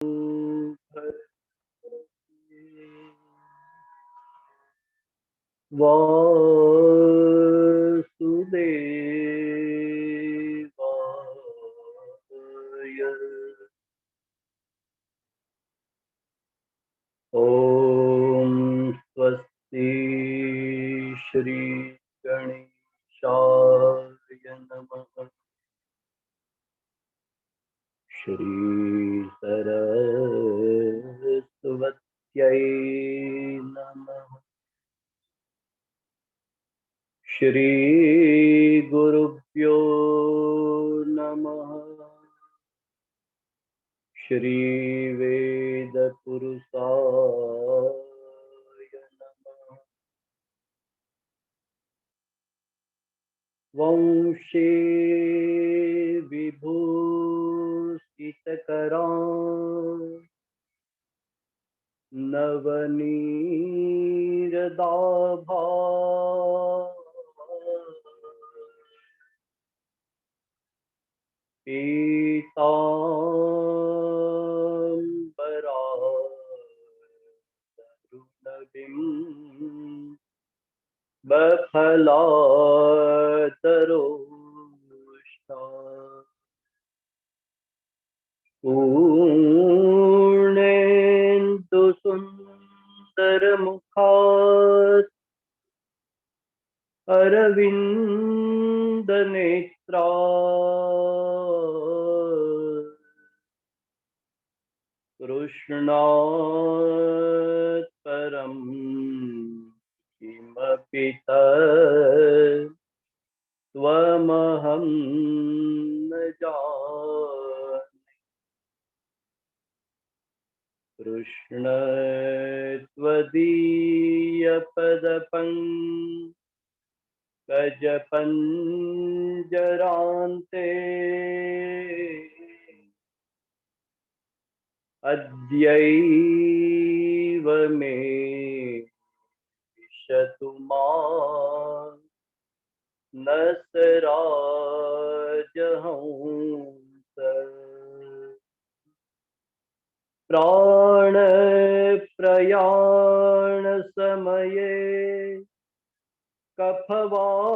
वासुदेवाय। ॐ स्वस्ति श्री गणेशाय नमः। श्री सरस्वत्यै नमः। श्री गुरुभ्यो नमः। श्री वेद पुरुषाय नमः। वंशे विभूषितकरां नवनीरदाभा पीताम्बरारुणविं बफलातरोष्णा पूर्णेन्दुसुन्दरमुखात् अरविन्दनेत्रा कृष्णात् परं किमपि तत्त्वमहं न जाने। कृष्ण त्वदीयपदपङ्कजपञ्जरान्ते अद्यैव मे विशतु मां नसराजहंस। प्राणप्रयाणसमये कफवातपित्तैः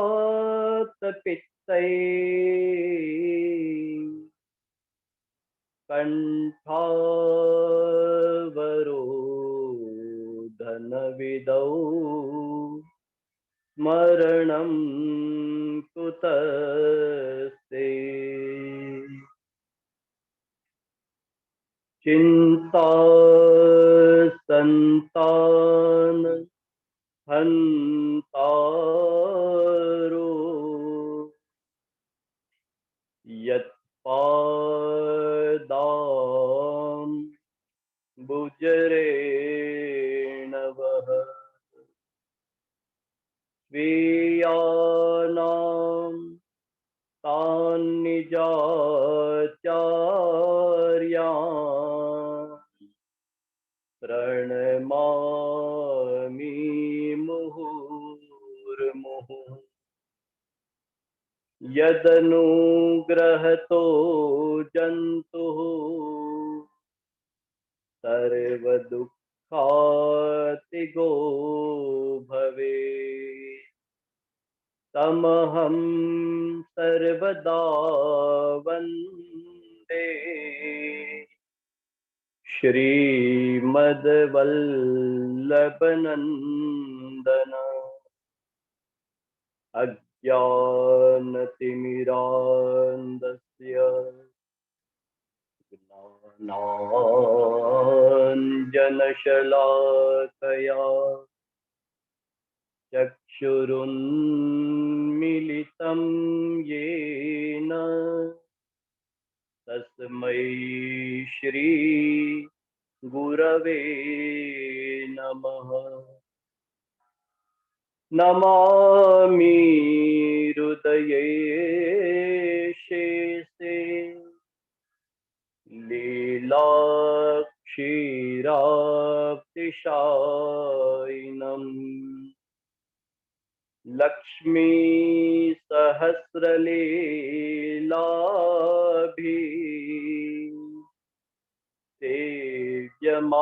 कण्ठावरोधनविधौ मरणं कुतस्ते। चिन्तासन्तान हन्तारो यत्पादाम्बुजरेण वः स्वीयानां तान्निजाचार्यान् प्रणमामि मुहुर्मुहुः। यदनुग्रहतो जन्तुः सर्वदुःखातिगो भवेत् तमहं सर्वदा वन्दे श्रीमद्वल्लभनन्दन। अज्ञानतिमिरान्धस्य ज्ञानाञ्जनशलाकया चक्षुरुन्मीलितं येन तस्मै श्री गुरवे नमः। नमामि हृदये शेषे लीलाक्षीराब्धिशायिनम् लक्ष्मी सहस्रलीलाभि सेव्यमानं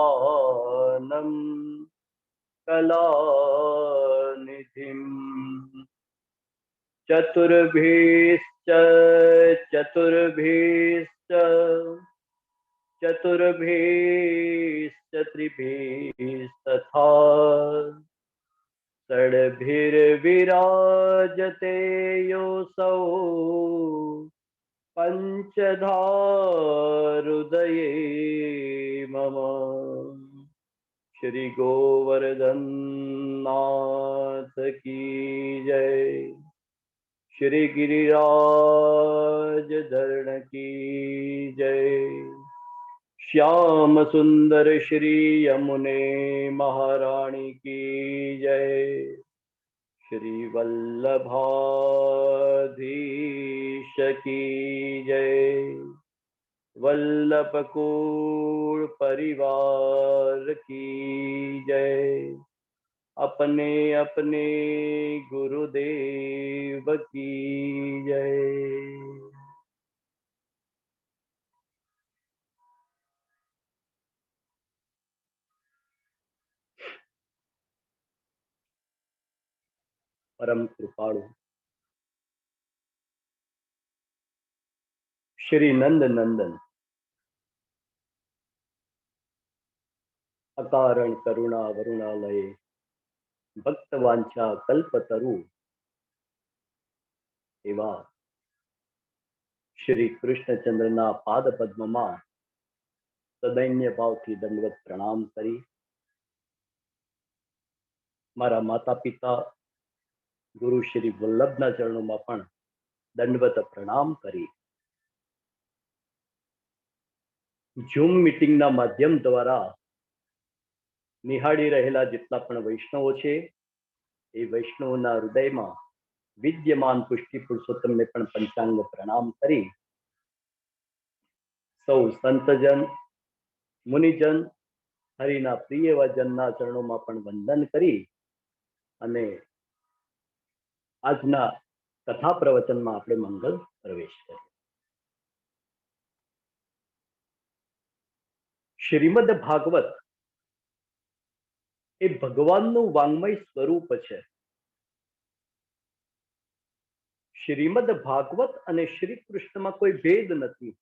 कलानिधिम् चतुर्भिश्च चतुर्भिश्च चतुर्भिश्च त्रिभिस्तथा षड्भिर्विराजते योऽसौ पंचधा हृदये मम। श्री गोवर्धन नाथ की जय। श्री गिरिराज धरण की जय। श्याम सुंदर श्री यमुने महारानी की जय। श्री वल्लभाधीश की जय। वल्लभकुल परिवार की जय। अपने अपने गुरुदेव की जय। परम कृपाळु श्री नंद नंदन अकारण करुणा वरुणालय भक्तवांछा कल्पतरु एवा श्री कृष्णचंद्રના પાદ પદ્મમાં સદૈન્ય ભાવથી દંડવત પ્રણામ કરી મારા માતા પિતા ગુરુ શ્રી વલ્લભના ચરણોમાં પણ દંડવત પ્રણામ કરી ઝૂમ મીટિંગના માધ્યમ દ્વારા નિહાળી રહેલા જેટલા પણ વૈષ્ણવો છે એ વૈષ્ણવોના હૃદયમાં વિદ્યમાન પુષ્ટિ પુરુષોત્તમને પણ પંચાંગ પ્રણામ કરી સૌ સંતજન મુનિજન હરિના પ્રિય એવા જનના ચરણોમાં પણ વંદન કરી અને આજના કથા પ્રવચનમાં આપણે મંગલ પ્રવેશ કર્યો. શ્રીમદ ભાગવત એ ભગવાનનું વાંગ્મય સ્વરૂપ છે. શ્રીમદ ભાગવત અને શ્રી કૃષ્ણમાં કોઈ ભેદ નથી.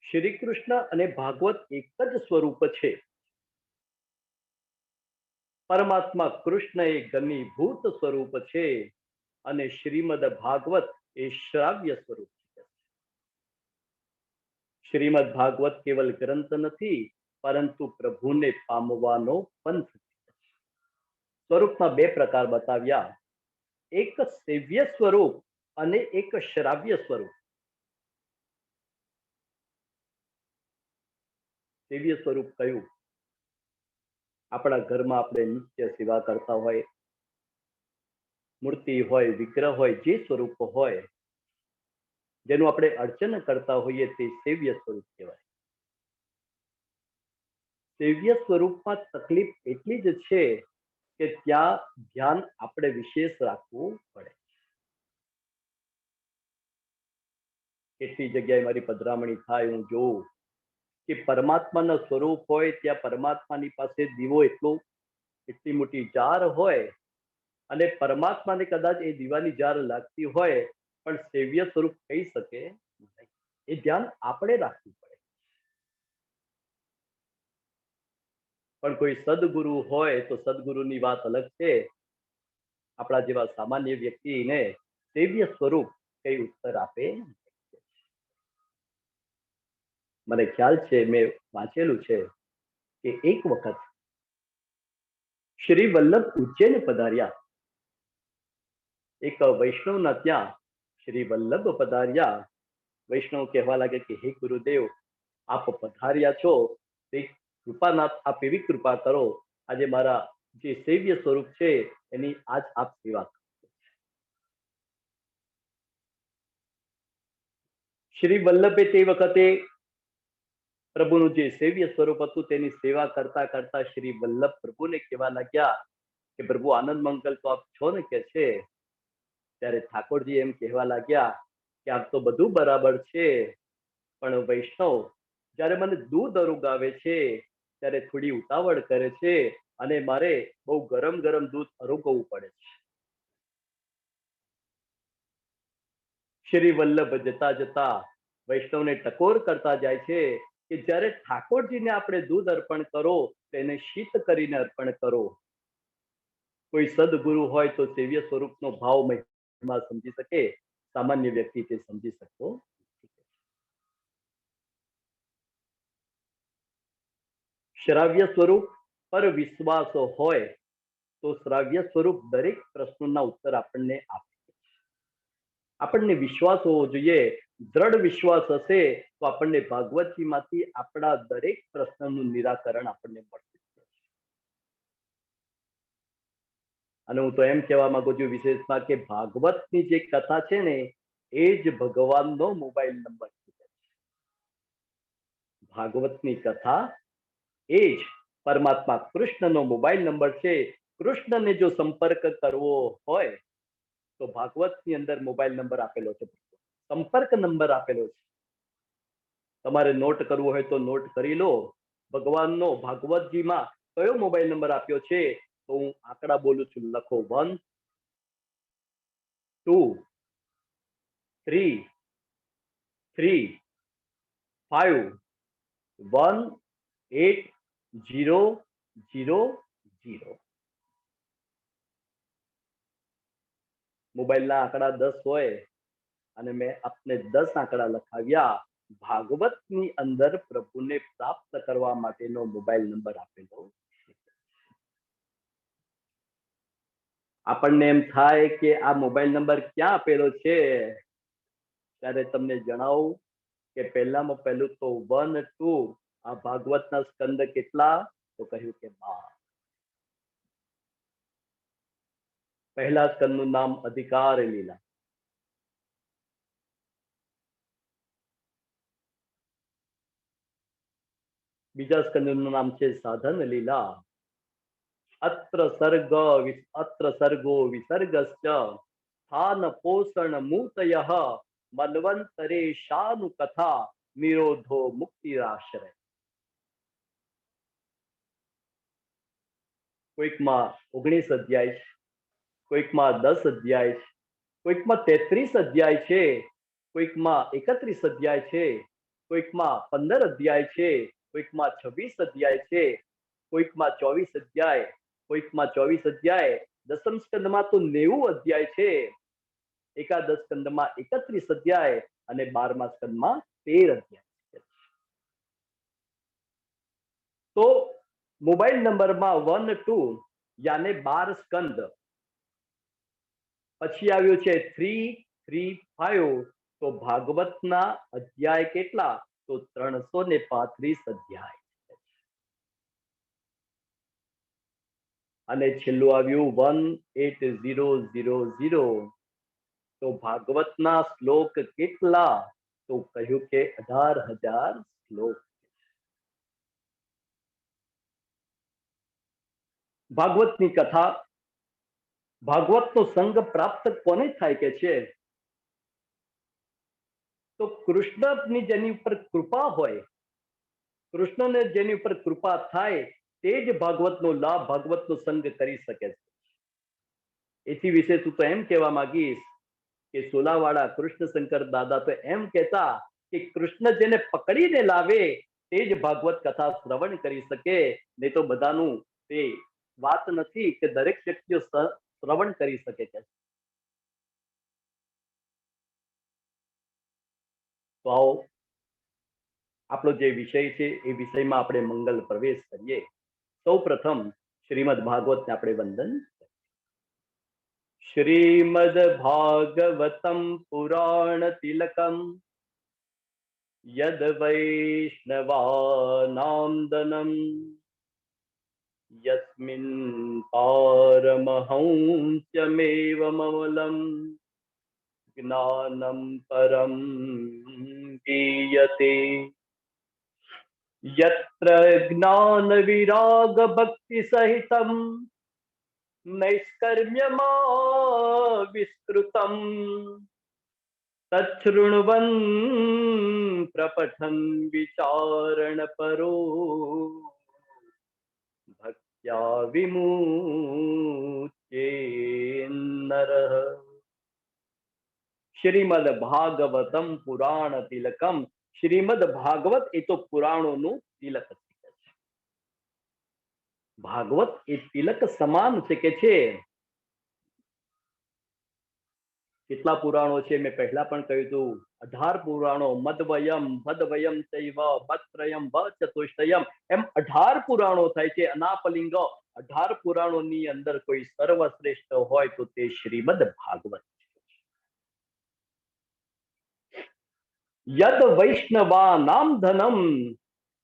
શ્રી કૃષ્ણ અને ભાગવત એક જ સ્વરૂપ છે. પરમાત્મા કૃષ્ણ એ ઘનીભૂત સ્વરૂપ છે અને શ્રીમદ ભાગવત એ શ્રાવ્ય સ્વરૂપ છે. શ્રીમદ ભાગવત કેવલ ગ્રંથ નથી પરંતુ પ્રભુને પામવાનો પંથ છે. સ્વરૂપના બે પ્રકાર બતાવ્યા, એક સેવ્ય સ્વરૂપ અને એક શ્રાવ્ય સ્વરૂપ. સેવ્ય સ્વરૂપ કયું? આપણા ઘરમાં આપણે નિત્ય સેવા કરતા હોય, મૂર્તિ હોય, વિગ્રહ હોય, જે સ્વરૂપ હોય જેનું આપણે અર્ચન કરતા હોઈએ તે સેવ્ય સ્વરૂપ કહેવાય. સેવ્ય સ્વરૂપમાં તકલીફ એટલી જ છે કે ત્યાં ધ્યાન આપણે વિશેષ રાખવું પડે. કેટલી જગ્યાએ મારી પધરામણી થાય હું જોઉં કે પરમાત્માનું સ્વરૂપ હોય ત્યાં પરમાત્માની પાસે દીવો એટલી મોટી જાર હોય અને પરમાત્માને કદાચ એ દીવાની જાર લાગતી હોય પણ સેવ્ય સ્વરૂપ કહી શકે નહીં. એ ધ્યાન આપણે રાખવું પડે. પણ કોઈ સદગુરુ હોય તો સદગુરુની વાત અલગ છે. આપણા જેવા સામાન્ય વ્યક્તિને સેવ્ય સ્વરૂપ કઈ ઉત્તર આપે. મને ખ્યાલ છે, મેં વાંચેલું છે કે એક વખત શ્રી વલ્લભ ઉજ્જૈન પધાર્યા. એક વૈષ્ણવના ત્યાં શ્રી વલ્લભ પધાર્યા. વૈષ્ણવ કહેવા લાગે કે હે ગુરુદેવ, આપ પધાર્યા છો, કૃપાનાથ આપ એવી કૃપા કરો, આજે મારા જે સેવ્ય સ્વરૂપ છે એની આજ આપ સેવા કરો. શ્રી વલ્લભે તે વખતે પ્રભુનું જે સેવ્ય સ્વરૂપ હતું તેની સેવા કરતા કરતા શ્રી વલ્લભ પ્રભુને કહેવા લાગ્યા કે પ્રભુ આનંદ મંગલ તો આપ છો ને કે છે. ત્યારે ઠાકોરજી એમ કહેવા લાગ્યા કે આપ તો બધું બરાબર છે પણ વૈષ્ણવ જ્યારે મને દૂધ અરુગાવે છે ત્યારે થોડી ઉતાવળ કરે છે અને મારે બહુ ગરમ ગરમ દૂધ અરુગવવું પડે છે. શ્રી વલ્લભ જતા જતા વૈષ્ણવને ટકોર કરતા જાય છે કે જ્યારે ઠાકોરજીને આપણે દૂધ અર્પણ કરો તેને શીત કરીને અર્પણ કરો. કોઈ સદગુરુ હોય તો સેવ્ય સ્વરૂપનો ભાવ મહિમા સમજી શકે, સામાન્ય વ્યક્તિ તે સમજી શકતો. શ્રાવ્ય સ્વરૂપ પર વિશ્વાસ હોય તો શ્રાવ્ય સ્વરૂપ દરેક પ્રશ્નોના ઉત્તર આપણને આપે. આપણને વિશ્વાસ હોવો જોઈએ. દ્રઢ વિશ્વાસ હશે તો આપણને ભાગવતજીમાંથી આપણા દરેક પ્રશ્નનું નિરાકરણ આપણને મળશે. અને હું તો એમ કહેવા માંગુ છું વિશેષમાં કે ભાગવતની જે કથા છે ને એ જ ભગવાનનો મોબાઈલ નંબર છે. ભાગવતની કથા એ જ પરમાત્મા કૃષ્ણનો મોબાઈલ નંબર છે. કૃષ્ણને જો સંપર્ક કરવો હોય તો ભાગવતની અંદર મોબાઈલ નંબર આપેલો છે, સંપર્ક નંબર આપેલો છે. તમારે નોટ કરવું હોય તો નોટ કરી લો. ભગવાનનો ભાગવતજીમાં કયો મોબાઈલ નંબર આપ્યો છે તો હું આંકડા બોલું છું, લખો 1 2 3 3 5 1 8 0 0 0. મોબાઈલના આંકડા 10 હોય અને મેં આપને 10 આંકડા લખાવ્યા. ભાગવતની અંદર પ્રભુને પ્રાપ્ત કરવા માટેનો મોબાઈલ નંબર આપેલો. આપણને એમ થાય કે આ મોબાઈલ નંબર ક્યાં આપેલો છે, ત્યારે તમને જણાવું કે પહેલામાં પહેલું તો 1 2. આ ભાગવતના સ્કંદ કેટલા તો કહ્યું કે 12. પહેલા સ્કંદનું નામ અધિકાર લીલા. બીજા સ્કંદનું નામ છે સાધન લીલા. અત્ર સર્ગો વિસર્ગશ્ચ સ્થાન પોષણ મૂતયઃ મન્વંતરે શાનુ કથા નિરોધો મુક્તિરાશ્રય. કોઈકમાં 19 અધ્યાય છે, કોઈકમાં 10 અધ્યાય છે, કોઈકમાં 33 અધ્યાય છે, કોઈકમાં 31 અધ્યાય છે, કોઈકમાં 15 અધ્યાય છે, કોઈકમાં 26 અધ્યાય છે, કોઈકમાં 24 અધ્યાય, કોઈકમાં 24 અધ્યાય. દસમ સ્કંદમાં તો 90 અધ્યાય છે, એકાદશ સ્કંદમાં 31 અધ્યાય અને 12મા સ્કંદમાં 13 અધ્યાય. તો મોબાઈલ નંબરમાં 1 2 યાને 12 સ્કંદ. પછી આવ્યું છે 3 3 5. તો ભાગવતના અધ્યાય કેટલા તો 335 અધ્યાય. અને છેલ્લું આવ્યું 18000. તો ભાગવતના શ્લોક કેટલા તો કહ્યું કે 18,000 શ્લોક. ભાગવતની કથા, ભાગવતનો સંગ પ્રાપ્ત કોને થાય કે છે તો કૃષ્ણની જેની ઉપર કૃપા હોય, કૃષ્ણને જેની ઉપર કૃપા થાય તે જ ભાગવતનો લાભ, ભાગવતનો સંગ કરી શકે છે. એથી વિશેષ હું તો એમ કહેવા માંગીશ કે સોલાવાળા કૃષ્ણ શંકર દાદા તો એમ કહેતા કે કૃષ્ણ જેને પકડીને લાવે તે જ ભાગવત કથા શ્રવણ કરી શકે, નહીં તો બધાનું તે વાત નથી કે દરેક વ્યક્તિઓ શ્રવણ કરી શકે છે. તો આવો આપણો જે વિષય છે એ વિષયમાં આપણે મંગલ પ્રવેશ કરીએ. સૌ પ્રથમ શ્રીમદ ભાગવતને આપણે વંદન. શ્રીમદ ભાગવતમ પુરાણ તિલકમ યદ વૈષ્ણવાનાંદનમ યસ્મિન પારમહંસ્યમેવ મમલમ જ્ઞાનમ પરમ ગીયતે यत्र ज्ञान विराग भक्ति सहितम नैष्कर्म्यमा विस्तृतम तच्छृण्वन् प्रपठन् विचारण परो भक्त्या विमुच्ये नरः। શ્રીમદ ભાગવતમ પુરાણ તિલકમ. શ્રીમદ ભાગવત એ તો પુરાણોનું તિલક છે. ભાગવત એ તિલક સમાન છે કે છે. કેટલા પુરાણો છે મેં પહેલા પણ કહ્યું હતું, 18 પુરાણો. મદવયમ ભદવયમ ચૈવ ભત્રયમ ચતુષ્ટયમ, એમ 18 પુરાણો થાય છે. અનાપલિંગ 18 પુરાણોની અંદર કોઈ સર્વશ્રેષ્ઠ હોય તો તે શ્રીમદ ભાગવત. યદ વૈષ્ણવા નામ ધનમ,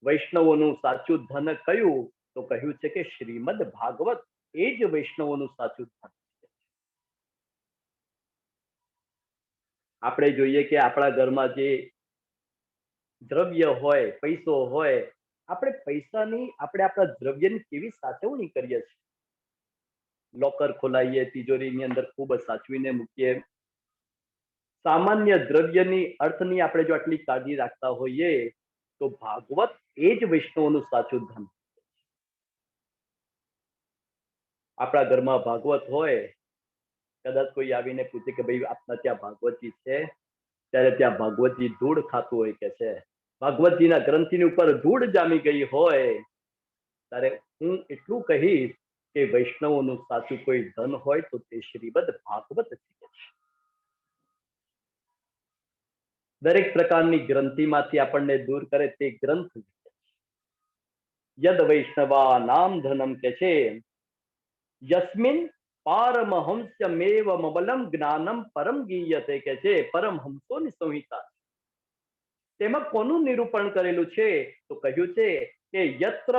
વૈષ્ણવોનું સાચું ધન કયું તો કહ્યું છે કે શ્રીમદ ભાગવત એ જ વૈષ્ણવોનું સાચું ધન. આપણે જોઈએ કે આપણા ઘરમાં જે દ્રવ્ય હોય, પૈસો હોય, આપણે પૈસાની આપણા દ્રવ્યની કેવી સાચવણી કરીએ છીએ. લોકર ખોલાઈએ, તિજોરીની અંદર ખૂબ સાચવીને મૂકીએ. સામાન્ય દ્રવ્યની અર્થની આપણે જો આટલી કાળજી રાખતા હોઈએ તો ભાગવત એ જ વૈષ્ણવનું સાચું ધન. આપણા ઘરમાં ભાગવત હોય, કદાચ કોઈ આવીને પૂછે કે ભાઈ આપના ત્યાં ભાગવતજી છે, ત્યારે ત્યાં ભાગવતજી ધૂળ ખાતું હોય કે છે, ભાગવતજીના ગ્રંથિની ઉપર ધૂળ જામી ગઈ હોય, ત્યારે હું એટલું કહીશ કે વૈષ્ણવોનું સાચું કોઈ ધન હોય તો તે શ્રીમદ ભાગવત છે. દરેક પ્રકારની ગ્રંથિમાંથી આપણને દૂર કરે તે ગ્રંથ. યદ વૈષ્ણવા નામ ધનમ કે છે, યસ્મિન પારમહંસ્યમેવ મબલમ જ્ઞાનમ પરમ ગીયતે કે છે. પરમહંસોની સંહિતા, તેમાં કોનું નિરૂપણ કરેલું છે તો કહ્યું છે કે યત્ર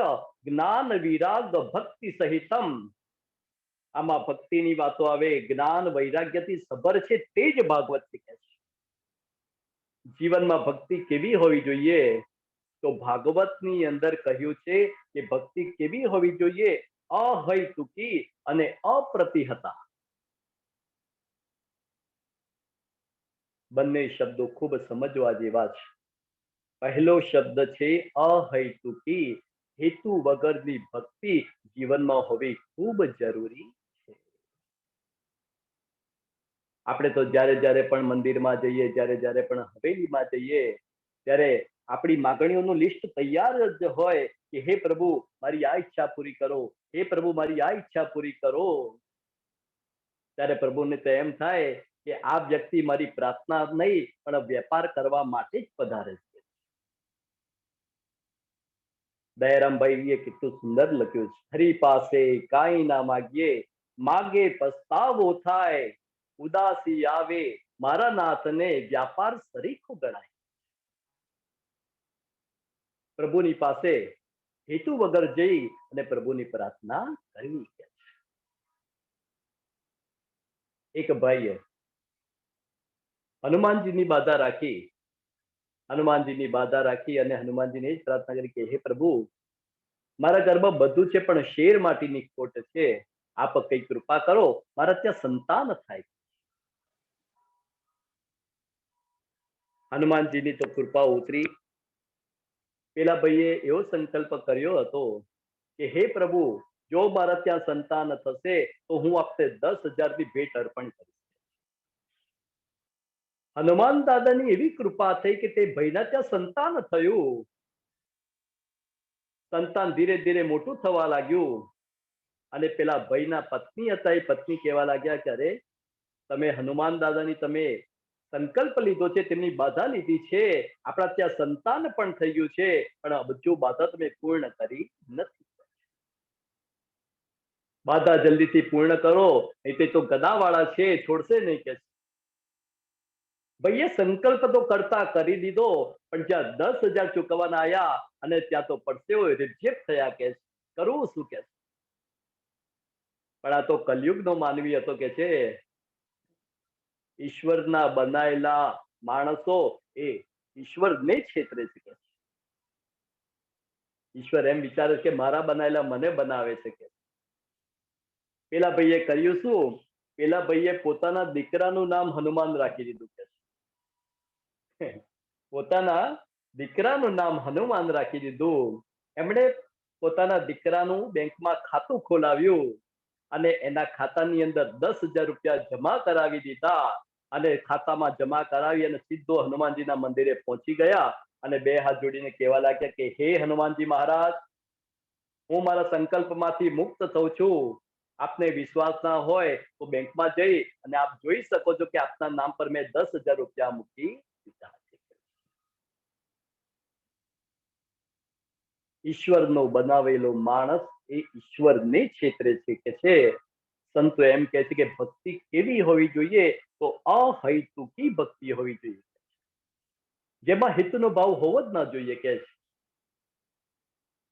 જ્ઞાન વિરાગ ભક્તિ સહિતમ. આમાં ભક્તિની વાતો આવે, જ્ઞાન વૈરાગ્યથી સભર છે તે જ ભાગવત શીખે છે. જીવનમાં ભક્તિ કેવી હોવી જોઈએ તો ભાગવતની અંદર કહ્યું છે કે ભક્તિ કેવી હોવી જોઈએ, અહૈતુકી અને અપ્રતિહતા. બંને શબ્દો ખૂબ સમજવા જેવા છે. પહેલો શબ્દ છે અહૈતુકી, હેતુ વગરની ભક્તિ જીવનમાં હોવી ખૂબ જરૂરી છે. આપણે તો જ્યારે પણ મંદિરમાં જઈએ, જ્યારે પણ હવેલીમાં જઈએ, ત્યારે આપણી માગણીઓનું લિસ્ટ તૈયાર જ હોય કે હે પ્રભુ મારી આ ઈચ્છા પૂરી કરો, હે પ્રભુ મારી આ ઈચ્છા પૂરી કરો. ત્યારે પ્રભુને તો એમ થાય કે આ વ્યક્તિ મારી પ્રાર્થના નહીં પણ વેપાર કરવા માટે જ પધારે છે. દયારામભાઈએ કેટલું સુંદર લખ્યું છે, હરી પાસે કાંઈ ના માગીએ, માગે પસ્તાવો થાય, ઉદાસી આવે મારા નાથને વ્યાપાર સરીખો ગણાય. પ્રભુની પાસે હેતુ વગર જઈ અને પ્રભુની પ્રાર્થના કરવી. એક ભાઈએ હનુમાનજીની બાધા રાખી, અને હનુમાનજીને જ પ્રાર્થના કરી કે હે પ્રભુ મારા ઘરમાં બધું છે પણ શેર માટીની ખોટ છે, આપ કઈ કૃપા કરો મારા ત્યાં સંતાન થાય. હનુમાનજીની તો કૃપા ઉતરી. પેલા ભાઈએ એવો સંકલ્પ કર્યો હતો કે હે પ્રભુ જો મારા ત્યાં સંતાન થશે તો હું આપને 10,000 ની ભેટ અર્પણ કરીશ. હનુમાન દાદાની એવી કૃપા થઈ કે તે ભાઈના ત્યાં સંતાન થયું. સંતાન ધીરે ધીરે મોટું થવા લાગ્યું અને પેલા ભાઈના પત્ની હતા, એ પત્ની કહેવા લાગ્યા કે અરે તમે હનુમાન દાદાની તમે સંકલ્પ લીધો છે, તેમની બાધા લીધી છે, આપણા ત્યાં સંતાન પણ થઈ ગયું છે, પણ હજુ બાધા તમે પૂર્ણ કરી નથી. બાધા જલ્દીથી પૂર્ણ કરો, નહીં તો ગદાવાળા છે છોડશે નહીં કે. ભાઈએ સંકલ્પ તો કરતા કરી દીધો, પણ જ્યાં 10,000 ચૂકવવાના આવ્યા અને ત્યાં તો પડસેવો રિજેક્ટ થયા કે કરવું શું કે. પણ આ તો કલયુગનો માનવી હતો કે છે, ઈશ્વરના બનાયેલા માણસો એ ઈશ્વરને છેતરે છે. ઈશ્વર એમ વિચારે કે મારા બનાયેલા મને બનાવે છે કે. પેલા ભાઈએ કર્યું શું, પેલા ભાઈએ પોતાના દીકરાનું નામ હનુમાન રાખી દીધું કે. પોતાના દીકરાનું નામ હનુમાન રાખી દીધું. એમણે પોતાના દીકરાનું બેંકમાં ખાતું ખોલાવ્યું અને એના ખાતાની અંદર 10,000 રૂપિયા જમા કરાવી દીધા અને ખાતામાં જમા કરાવી અને સીધો હનુમાનજીના મંદિરે પહોંચી ગયા અને બે હાથ જોડીને કહેવા લાગ્યા કે હે હનુમાનજી મહારાજ, હું મારા સંકલ્પમાંથી મુક્ત થઉં છું. આપને વિશ્વાસ ના હોય તો બેંકમાં જઈ અને આપ જોઈ શકો છો કે આપના નામ પર મેં 10,000 રૂપિયા મૂકી દીધા છે. ઈશ્વરનો બનાવેલો માણસ એ ઈશ્વરને છેતરે છે કે છે. સંતો એમ કહે છે કે ભક્તિ કેવી હોવી જોઈએ? તો અહૈતુકી ભક્તિ હોવી જોઈએ, જેમાં હિતનો ભાવ હોવો જ ના જોઈએ કે છે.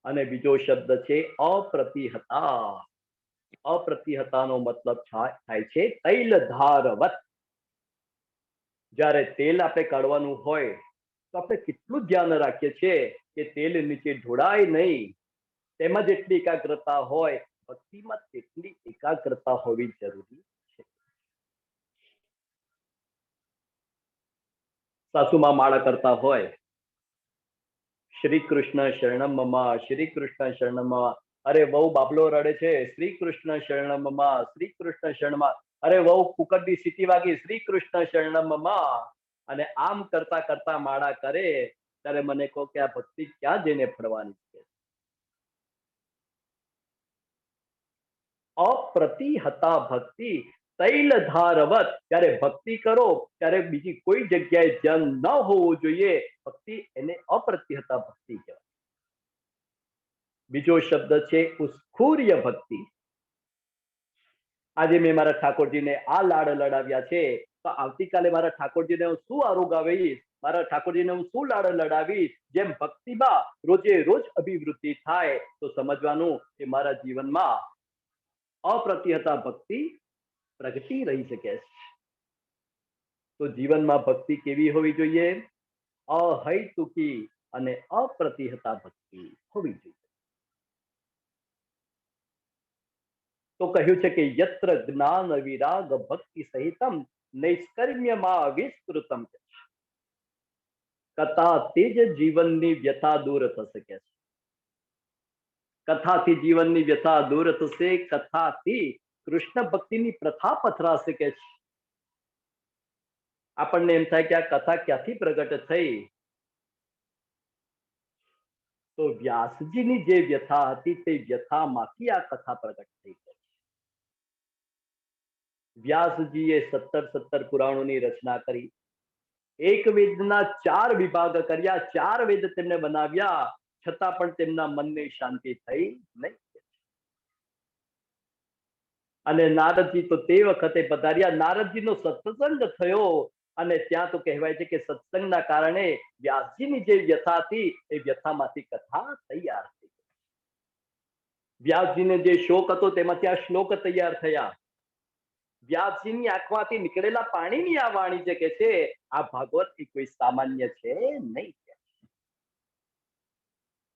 અને બીજો શબ્દ છે અપ્રતિહતા. અપ્રતિહતાનો મતલબ થાય છે તૈલ ધારવત. જ્યારે તેલ આપણે કાઢવાનું હોય તો આપણે કેટલું ધ્યાન રાખીએ છીએ કે તેલ નીચે ઢોળાય નહીં. તેમાં જેટલી એકાગ્રતા હોય ભક્તિમાં તેટલી એકાગ્રતા હોવી જરૂરી છે. સાસુમાં માળા કરતા હોય, શ્રી કૃષ્ણ શરણમ મમા, શ્રી કૃષ્ણ શરણમ મમા. અરે વહુ બાબલો રડે છે, શ્રી કૃષ્ણ શરણમ મમા, શ્રી કૃષ્ણ શરણમાં. અરે વહુ કુકરની સીટી વાગી, શ્રી કૃષ્ણ શરણમ મમા. અને આમ કરતા કરતા માળા કરે ત્યારે મને કહો કે આ ભક્તિ ક્યાં જઈને ફળવાની છે? અપ્રતિહતા ભક્તિ તૈલ ધારવત. જ્યારે ભક્તિ કરો ત્યારે બીજી કોઈ જગ્યાએ ધ્યાન ન હોવું જોઈએ. ભક્તિ એને અપ્રતિહતા ભક્તિ કહેવાય. બીજો શબ્દ છે ઉસ્ફૂર્ય ભક્તિ. આજે મેં મારા ઠાકોરજીને આ લાડ લડાવ્યા છે તો આવતીકાલે મારા ઠાકોરજીને હું શું આરોગાવીશ, મારા ઠાકોરજીને હું શું લાડ લડાવીશ. જેમ ભક્તિમાં રોજે રોજ અભિવૃદ્ધિ થાય તો સમજવાનું કે મારા જીવનમાં અપ્રતિહતા ભક્તિ પ્રગટી રહી શકે છે. તો જીવનમાં ભક્તિ કેવી હોવી જોઈએ? અહૈતુકી અને અપ્રતિહતા ભક્તિ હોવી જોઈએ. તો કહ્યું છે કે યત્ર જ્ઞાન વિરાગ ભક્તિ સહિતમ નૈષ્કર્મ્યમાં વિસ્તૃતમ. કથાથી જ જીવનની વ્યથા દૂર થશે કે છે. કથાથી જીવનની વ્યથા દૂર થશે, કથાથી કૃષ્ણ ભક્તિની પ્રથા પથરાશે કે છે. આપણને એમ થાય કે આ કથા ક્યાંથી પ્રગટ થઈ? તો વ્યાસજીની જે વ્યથા હતી તે વ્યથામાંથી આ કથા પ્રગટ થઈ છે. વ્યાસજીએ 17 પુરાણોની રચના કરી. એક વેદના 4 વિભાગ કર્યા, 4 વેદ તેમને બનાવ્યા, છતાં પણ તેમના મનને શાંતિ થઈ નહીં. અને નારદજી તો તે વખતે પધાર્યા. નારદજીનો સત્સંગ થયો અને ત્યાં તો કહેવાય છે કે સત્સંગના કારણે વ્યાસજીની જે વ્યથા હતી એ વ્યથામાંથી કથા તૈયાર થઈ. વ્યાસજીને જે શોક હતો તેમાંથી આ શ્લોક તૈયાર થયા. વ્યાસજીની આંખમાંથી નીકળેલા પાણીની આ વાણી જે કે છે આ ભાગવત એ કોઈ સામાન્ય છે નહીં.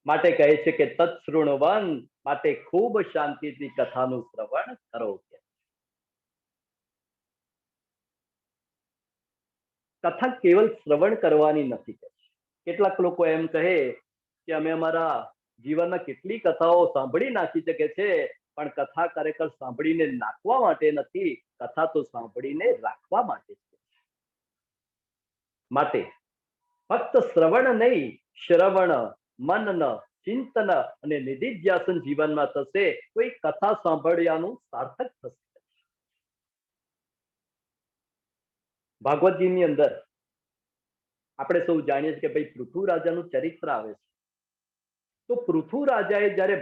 માટે કહે છે કે તત્શૃણવન, માટે ખૂબ શાંતિથી કથાનું શ્રવણ કરો. કથા કેવલ શ્રવણ કરવાની નથી. કેટલાક લોકો એમ કહે કે અમે અમારા જીવનમાં કેટલી કથાઓ સાંભળી નાખી શકે છે, પણ કથા ખરેખર સાંભળીને નાખવા માટે નથી, કથા તો સાંભળીને રાખવા માટે છે. માટે ફક્ત શ્રવણ નહીં, શ્રવણ, મનન, ચિંતન અને નિધિધ્યાસન જીવનમાં થશે તો એ કથા સાંભળ્યાનું સાર્થક થશે. ભાગવતજીની અંદર આપણે સૌ જાણીએ છીએ કે ભાઈ પૃથુ રાજાનું ચરિત્ર આવે છે. તો પૃથુ રાજાએ જ્યારે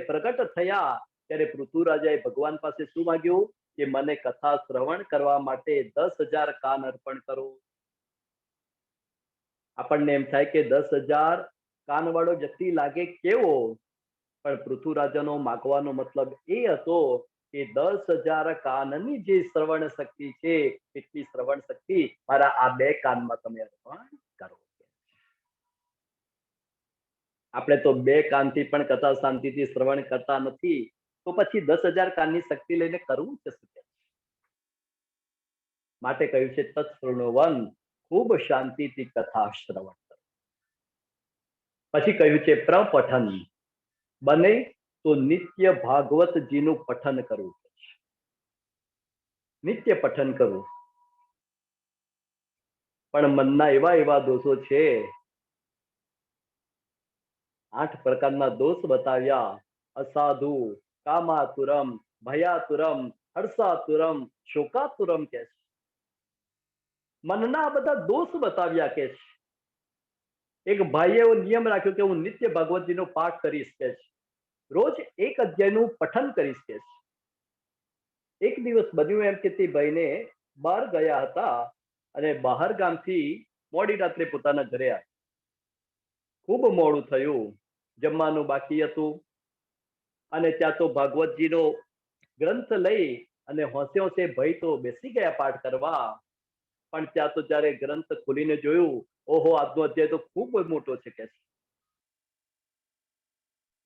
પ્રગટ થયા ત્યારે પૃથુ રાજાએ ભગવાન પાસે શું માંગ્યું કે મને કથા શ્રવણ કરવા માટે 10,000 કાન અર્પણ કરો. આપણને એમ થાય કે 10,000 કાન વાળો વ્યક્તિ લાગે કેવો, પણ પૃથુ રાજાનો માગવાનો મતલબ એ હતો કે 10,000 કાનની જે શ્રવણ શક્તિ છે એટલી શ્રવણ શક્તિ મારા આ 2 કાનમાં તમે અર્પણ કરો. આપણે તો 2 કાનથી પણ કથા શાંતિથી શ્રવણ કરતા નથી, તો પછી 10,000 કાનની શક્તિ લઈને કરવું છે શું? માટે કહ્યું છે તત્શૃણવન, ખૂબ શાંતિથી કથા શ્રવણ કરો. પછી કહ્યું છે પ્રપઠન, બને તો નિત્ય ભાગવતજીનું પઠન કરવું, નિત્ય પઠન કરવું. પણ મનના એવા એવા દોષો છે, 8 પ્રકારના દોષ બતાવ્યા. અસાધુ, કામાતુરમ, ભયાતુરમ, હર્ષાતુરમ, શોકાતુરમ કે છે. મનના આ બધા દોષ બતાવ્યા કે છે. એક ભાઈએ એવો નિયમ રાખ્યો કે હું નિત્ય ભગવતજીનો પાઠ કરીશ કે છે, રોજ 1 અધ્યાયનું પઠન કરીશ કે છે. એક દિવસ બન્યું એમ કે તે ભાઈને બહાર ગયા હતા અને બહાર ગામથી મોડી રાત્રે પોતાના ઘરે આવ્યા. ખૂબ મોડું થયું, જમવાનું બાકી હતું અને ત્યાં તો ભાગવતજીનો ગ્રંથ લઈ અને હોંશે હોંશે ભાઈ તો બેસી ગયા પાઠ કરવા. પણ ત્યાં તો જ્યારે ગ્રંથ ખોલીને જોયું, ઓહો, આજનો અધ્યાય તો ખૂબ મોટો છે કે છે.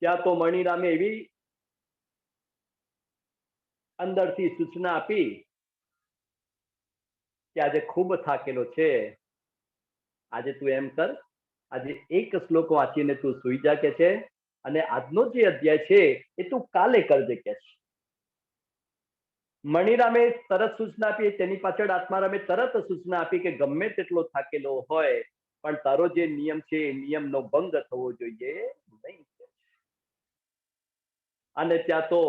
ત્યાં તો મણિરામે એવી અંદરથી સૂચના આપી કે આજે ખૂબ થાકેલો છે, આજે તું એમ કર, આજે 1 શ્લોક વાંચીને તું સૂઈ જા કે છે, અને આજનો જે અધ્યાય છે એ તું કાલે કરજે કે છે. મણિરામે તરત સૂચના આપી, તેની પાછળ આત્મારામે તરત સૂચના આપી કે ગમે તેટલો થાકેલો હોય પણ તારો જે નિયમ છે એ નિયમનો ભંગ થવો જોઈએ નહીં. અને ત્યાં તો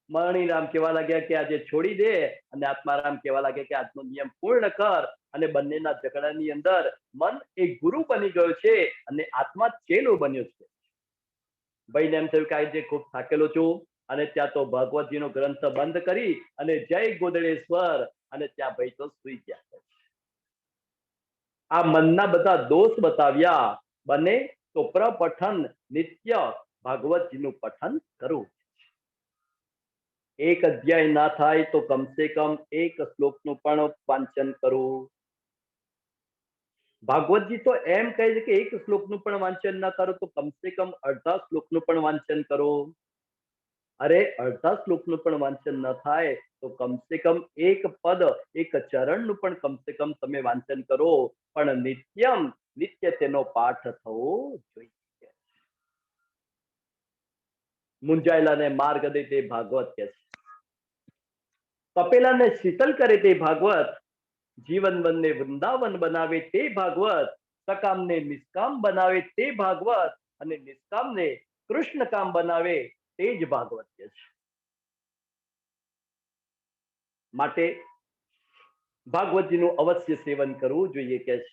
મણિરામ કહેવા લાગ્યા કે આજે છોડી દે, અને આત્મારામ કહેવા લાગ્યા કે આજનો નિયમ પૂર્ણ કર. અને બંનેના ઝઘડાની અંદર મન એક ગુરુ બની ગયો છે અને આત્મા ચેલો બન્યો છે. ભાઈને એમ થયું કે આજે ખૂબ થાકેલો છું, અને ત્યાં તો ભાગવતજીનો ગ્રંથ બંધ કરી અને જય ગોદડેશ્વર, અને ત્યાં ભાઈ તો સુઈ ગયા. આ મનના બધા દોષ બતાવ્યા. બને તો પ્રપઠન, નિત્ય ભાગવતજીનું પઠન કરવું. 1 અધ્યાય ના થાય તો કમસે કમ 1 શ્લોકનું પણ વાંચન કરવું. ભાગવતજી તો એમ કહે છે કે 1 શ્લોકનું પણ વાંચન ના કરો તો કમસે કમ અડધા શ્લોકનું પણ વાંચન કરો. અરે, અડધા શ્લોકનું પણ વાંચન ન થાય તો કમસે કમ 1 પદ, 1 ચરણનું પણ કમસે કમ તમે વાંચન કરો, પણ નિત્ય તેનો પાઠ થવો જોઈએ. મુંજાયેલાને માર્ગ દે તે ભાગવત કે છે, તપેલાને શીતલ કરે તે ભાગવત, જીવન વનને વૃંદાવન બનાવે તે ભાગવત, સકામને નિષ્કામ બનાવે તે ભાગવત, અને નિષ્કામને કૃષ્ણ કામ બનાવે તે જ ભાગવત કે છે. માટે ભાગવતજીનું અવશ્ય સેવન કરવું જોઈએ કે છે.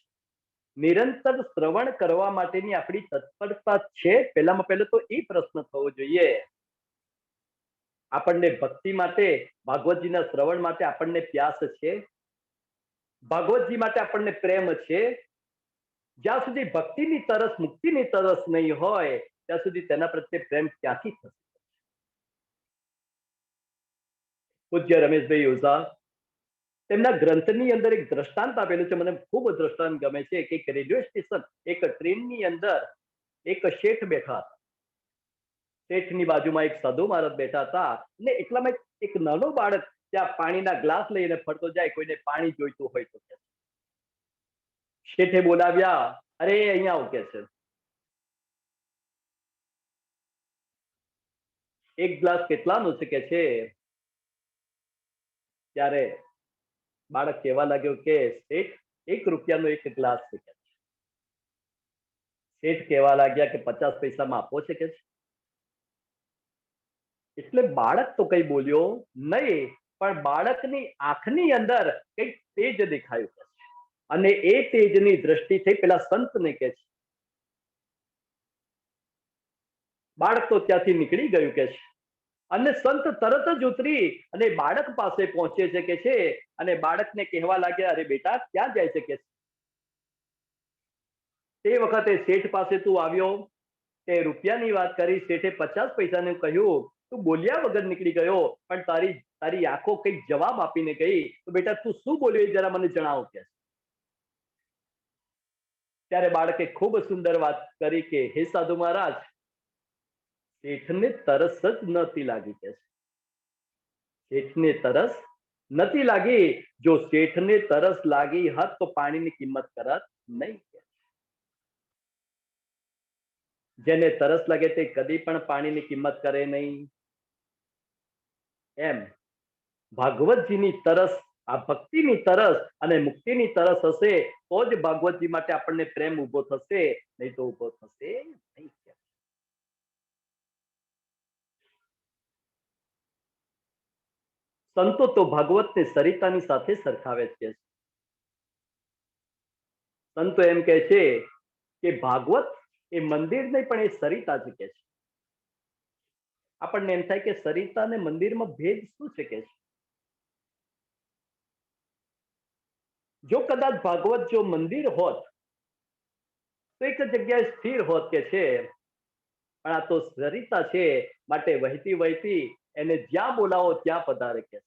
નિરંતર શ્રવણ કરવા માટેની આપણી તત્પરતા છે, પહેલામાં પહેલો તો એ પ્રશ્ન થવો જોઈએ. આપણને ભક્તિ માટે, ભાગવતજીના શ્રવણ માટે આપણને પ્યાસ છે, ભાગવતજી માટે આપણને પ્રેમ છે. જ્યાં સુધી ભક્તિની તરસ, મુક્તિની તરસ નહીં હોય ત્યાં સુધી તેના પ્રત્યે પ્રેમ ક્યાંથી થશે? પૂજ્ય રમેશભાઈ ઓઝા તેમના ગ્રંથની અંદર એક દ્રષ્ટાંત આપેલું છે, મને ખૂબ દ્રષ્ટાંત ગમે છે કે એક રેલવે સ્ટેશન, એક ટ્રેનની અંદર એક શેઠ બેઠા હતા. શેઠની બાજુમાં એક સાધુ મહારાજ બેઠા હતા, અને એટલામાં એક નાનો બાળક ત્યાં પાણીના ગ્લાસ લઈને ફરતો જાય, કોઈને પાણી જોઈતું હોય તો. શેઠે બોલાવ્યા, અરે અહીંયા આવો કે છે. એક ગ્લાસ કેટલાનો છે કે છે? ત્યારે બાળક કહેવા લાગ્યો કે શેઠ, 1 રૂપિયાનો એક ગ્લાસ છે. શેઠ કહેવા લાગ્યા કે 50 પૈસામાં આપો છે કે છે. એટલે બાળક તો કઈ બોલ્યો નહીં, પણ બાળકની આંખની અંદર કઈક તેજ દેખાયું છે, અને એ તેજની દ્રષ્ટિ થઈ પેલા સંતને કે છે. બાળક તો ત્યાંથી નીકળી ગયું કે છે, અને સંત તરત જ ઉતરી અને બાળક પાસે પહોંચે છે કે છે, અને બાળકને કહેવા લાગ્યા, અરે બેટા ક્યાં જાય છે કે છે. તે વખતે શેઠ પાસે તું આવ્યો, તે રૂપિયાની વાત કરી, શેઠે 50 પૈસાનું કહ્યું, તું બોલ્યા વગર નીકળી ગયો, પણ તારી આંખો કઈક જવાબ આપીને ગઈ, તો બેટા તું શું બોલ્યો એ જરા મને જણાવો કે. ત્યારે બાળકે ખૂબ સુંદર વાત કરી કે હે સાધુ મહારાજ, શેઠને તરસ જ નહોતી લાગી કે શેઠને તરસ નથી લાગી. જો શેઠને તરસ લાગી હત તો પાણીની કિંમત કરત નહીં. જેને તરસ લાગે તે કદી પણ પાણીની કિંમત કરે નહીં. એમ ભાગવતજીની તરસ, આ ભક્તિની તરસ અને મુક્તિની તરસ હશે તો જ ભાગવતજી માટે આપણને પ્રેમ ઉભો થશે, નહીં તો ઉભો થશે નહીં. સંતો તો ભાગવતને સરિતાની સાથે સરખાવે છે. સંતો એમ કહે છે કે ભાગવત એ મંદિર નહીં પણ એ સરિતા જ કે છે. આપણને એમ થાય કે સરિતા અને મંદિરમાં ભેદ શું છે કે છે? જો કદાચ ભાગવત જો મંદિર હોત તો એક જગ્યાએ સ્થિર હોત કે છે, પણ આ તો સરિતા છે માટે વહેતી વહેતી એને જ્યાં બોલાવો ત્યાં પધારે કે.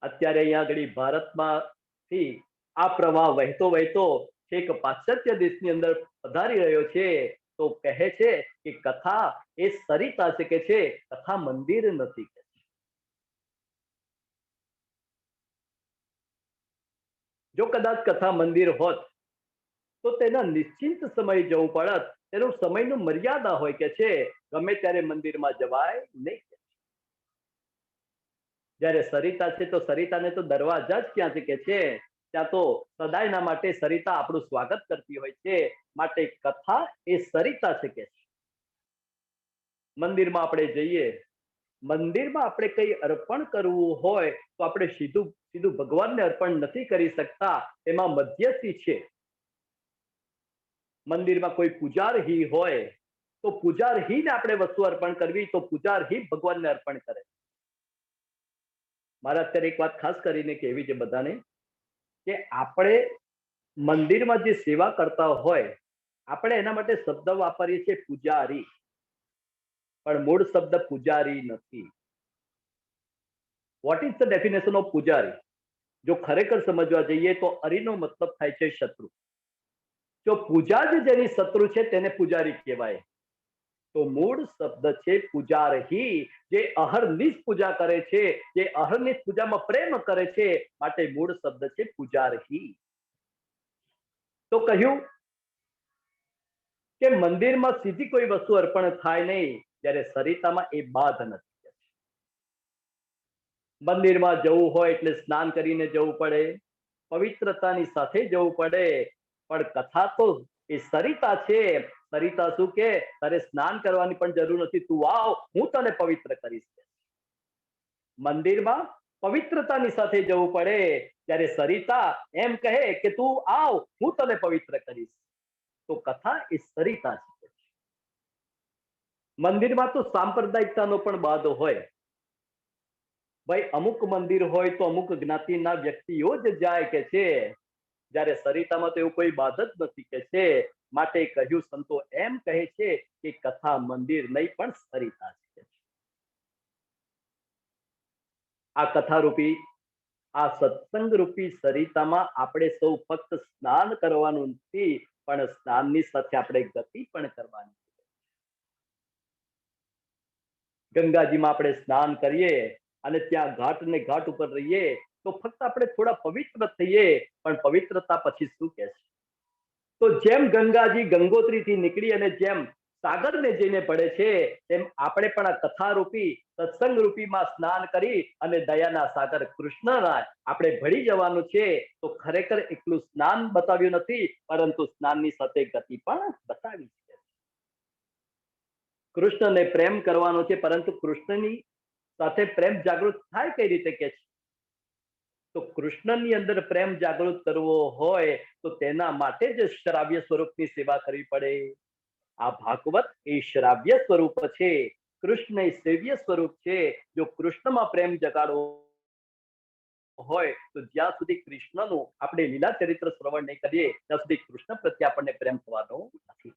અત્યારે અહીંયા આગળ ભારતમાંથી આ પ્રવાહ વહેતો વહેતો છેક પાશ્ચાત્ય દેશની અંદર પધારી રહ્યો છે, તો કહે છે કે કથા એ સરિતા છે કે છે, કથા મંદિર નથી. જો કદાચ કથા મંદિર હોત તો તેના નિશ્ચિંત સમય જવું પડત. તેનું સમયનું મર્યાદા હોય કે છે, ગમે ત્યારે મંદિરમાં જવાય નહીં. જ્યારે સરિતા છે તો સરિતાને તો દરવાજા જ ક્યાં છે કે છે, ત્યાં તો સદાયના માટે સરિતા આપણું સ્વાગત કરતી હોય છે. માટે કથા એ સરિતા છે કે છે. મંદિરમાં આપણે જઈએ, મંદિરમાં આપણે કઈ અર્પણ કરવું હોય તો આપણે સીધું સીધું ભગવાનને અર્પણ નથી કરી શકતા, એમાં મધ્યસ્થી છે. મંદિરમાં કોઈ પૂજારહી હોય તો પૂજારહીને આપણે વસ્તુ અર્પણ કરવી તો પૂજારહી ભગવાનને અર્પણ કરે. મારે અત્યારે એક વાત ખાસ કરીને કહેવી છે બધાને કે આપણે મંદિરમાં જે સેવા કરતા હોય આપણે એના માટે શબ્દ વાપરીએ છીએ પૂજારી, પણ મૂળ શબ્દ પૂજારી નથી. What is the definition of પૂજારી? જો ખરેખર સમજવા જઈએ તો અરીનો મતલબ થાય છે શત્રુ. જો પૂજા જ જેની શત્રુ છે તેને પૂજારી કહેવાય. તો મૂળ શબ્દ છે પૂજારહી, જે અહર્નિશ પૂજા કરે છે, જે અહર્નિશ પૂજામાં પ્રેમ કરે છે, માટે મૂળ શબ્દ છે પૂજારહી. તો કહ્યું કે મંદિરમાં સીધી કોઈ વસ્તુ અર્પણ થાય નહીં, જ્યારે સરિતામાં એ બાધ નથી. મંદિરમાં જવું હોય એટલે સ્નાન કરીને જવું પડે, પવિત્રતાની સાથે જવું પડે, પણ કથા તો એ સરિતા છે. સરિતા શું કે તારે સ્નાન કરવાની પણ જરૂર નથી, તું આવ હું તને પવિત્ર કરીશ. મંદિરમાં પવિત્રતાની સાથે જવું પડે, ત્યારે સરિતા એમ કહે કે તું આવ હું તને પવિત્ર કરીશ. તો કથા એ સરિતા છે. મંદિરમાં તો સાંપ્રદાયિકતાનો પણ બાધો હોય. ભાઈ અમુક મંદિર હોય તો અમુક જ્ઞાતિના વ્યક્તિઓ જ જાય કે છે, જ્યારે સરિતામાં તો એવું કોઈ બાધ જ નથી કે છે. માટે કહ્યું સંતો એમ કહે છે કે કથા મંદિર નહીં પણ સરિતા છે. આ કથા રૂપી, આ સત્સંગ રૂપી સરિતામાં આપણે સૌ ફક્ત સ્નાન કરવાનું નથી, પણ સ્નાનની સાથે આપણે ગતિ પણ કરવાની. ગંગાજીમાં આપણે સ્નાન કરીએ અને ત્યાં ઘાટ ને ઘાટ ઉપર રહીએ તો ફક્ત આપણે થોડા પવિત્ર થઈએ, પણ પવિત્રતા પછી શું કે છે? તો જેમ ગંગાજી ગંગોત્રીથી નીકળી અને જેમ સાગરને જઈને પડે છે, તેમ આપણે પણ આ કથા રૂપી સત્સંગ રૂપીમાં સ્નાન કરી અને દયાના સાગર કૃષ્ણના આપણે ભળી જવાનું છે. તો ખરેખર એકલું સ્નાન બતાવ્યું નથી, પરંતુ સ્નાનની સાથે ગતિ પણ બતાવી છે. કૃષ્ણને પ્રેમ કરવાનો છે, પરંતુ કૃષ્ણની સાથે પ્રેમ જાગૃત થાય કઈ રીતે કે છે? તો કૃષ્ણની અંદર પ્રેમ જાગૃત કરવો હોય તો તેના માટે જ શ્રાવ્ય સ્વરૂપની સેવા કરવી પડે. આ ભાગવત એ શ્રાવ્ય સ્વરૂપ છે, કૃષ્ણ એ સેવ્ય સ્વરૂપ છે. જો કૃષ્ણમાં પ્રેમ જગાડવો હોય તો જ્યાં સુધી કૃષ્ણનું આપણે લીલા ચરિત્ર શ્રવણ નહીં કરીએ ત્યાં સુધી કૃષ્ણ પ્રત્યે આપણને પ્રેમ થવાનો નથી.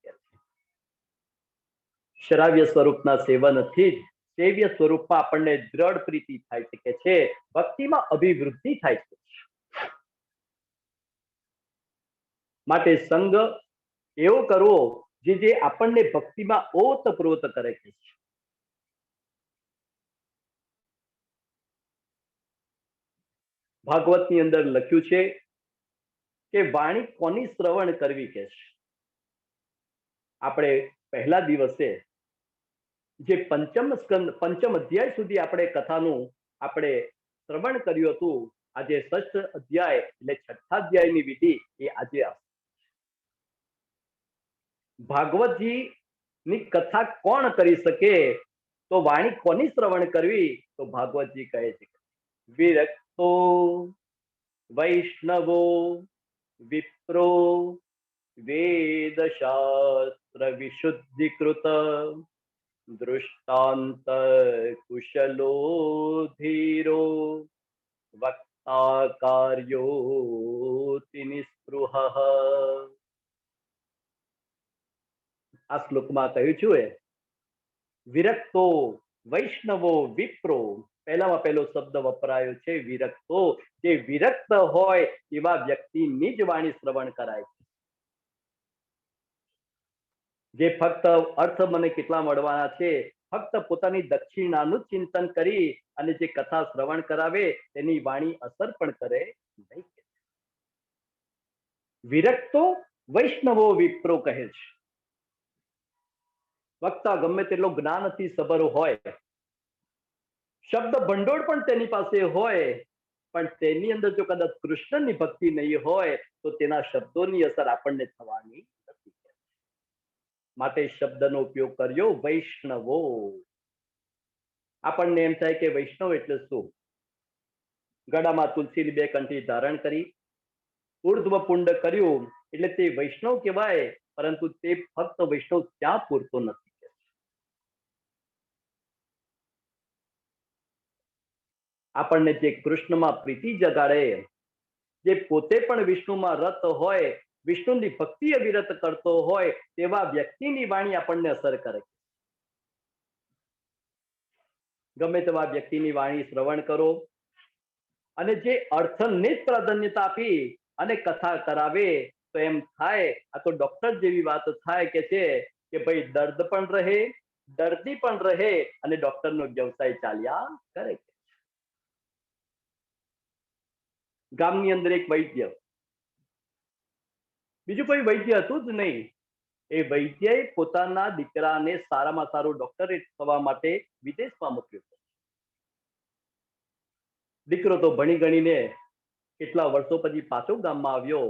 શ્રાવ્ય સ્વરૂપના સેવનથી જ સેવ્ય સ્વરૂપમાં આપણને દ્રઢ પ્રીતિ થાય શકે છે, ભક્તિમાં અભિવૃદ્ધિ થાય છે. માટે સંગ એવો કરવો જે આપણને ભક્તિમાં ઓતપ્રોત કરે છે. ભાગવતની અંદર લખ્યું છે કે વાણી કોની શ્રવણ કરવી કે છે. આપણે પહેલા દિવસે જે પંચમ અધ્યાય સુધી આપણે કથાનું આપણે શ્રવણ કર્યું હતું, આજે ષષ્ઠ અધ્યાય એટલે છઠ્ઠા અધ્યાયની વિધિ એ આજે ભાગવતજી ની કથા કોણ કરી શકે, તો વાણી કોની શ્રવણ કરવી, તો ભાગવતજી કહે છે વિરક્તો વૈષ્ણવો વિપ્રો વેદ શાસ્ત્ર વિશુદ્ધિકૃત દૃષ્ટાંત કુશલો ધીરો વક્તા કાર્યોતિ નિસ્પૃહ. આ શ્લોકમાં કહ્યું છે વિરક્તો વૈષ્ણવો વિપ્રો. પહેલામાં પહેલો શબ્દ વપરાયો છે વિરક્તો. જે વિરક્ત હોય એવા વ્યક્તિની જ વાણી શ્રવણ કરાય છે. જે ફક્ત અર્થ મને કેટલા મળવાના છે, ફક્ત પોતાની દક્ષિણાનું ચિંતન કરી અને જે કથા શ્રવણ કરાવે તેની વાણી અસર પણ કરે નહીં. વિરક્તો વૈષ્ણવો વિપ્રો કહે છે. વક્તા ગમે તેટલો જ્ઞાનથી સભર હોય, શબ્દ ભંડોળ પણ તેની પાસે હોય, પણ તેની અંદર જો કદાચ કૃષ્ણની ભક્તિ નહીં હોય તો તેના શબ્દોની અસર આપણને થવાની નથી. માટે શબ્દનો ઉપયોગ કર્યો વૈષ્ણવો. આપણને એમ થાય કે વૈષ્ણવ એટલે શું? ગળામાં તુલસીની 2 કંઠી ધારણ કરી ઉર્ધ્વ પુંડ કર્યું એટલે તે વૈષ્ણવ કહેવાય, પરંતુ તે ફક્ત વૈષ્ણવ ત્યાં પૂરતો નથી. આપણને જે કૃષ્ણમાં પ્રીતિ જગાડે, જે પોતે પણ વિષ્ણુમાં રત હોય, વિષ્ણુની ભક્તિ અવિરત કરતો હોય, તેવા વ્યક્તિની વાણી આપણને અસર કરે. ગમે તેવા વ્યક્તિની વાણી શ્રવણ કરો અને જે અર્થને જ પ્રાધાન્યતા આપી અને કથા કરાવે તો એમ થાય આ તો ડોક્ટર જેવી વાત થાય કે છે કે ભાઈ દર્દ પણ રહે, દર્દી પણ રહે અને ડોક્ટરનો વ્યવસાય ચાલ્યા કરે. ગામની અંદર એક વૈદ્ય, બીજું કોઈ વૈદ્ય હતું જ નહીં. એ વૈદ્યએ પોતાના દીકરાને સારામાં સારું ડોક્ટરેટ થવા માટે વિદેશમાં મોકલ્યો. દીકરો તો ભણી ગણીને કેટલા વર્ષો પછી પાછો ગામમાં આવ્યો.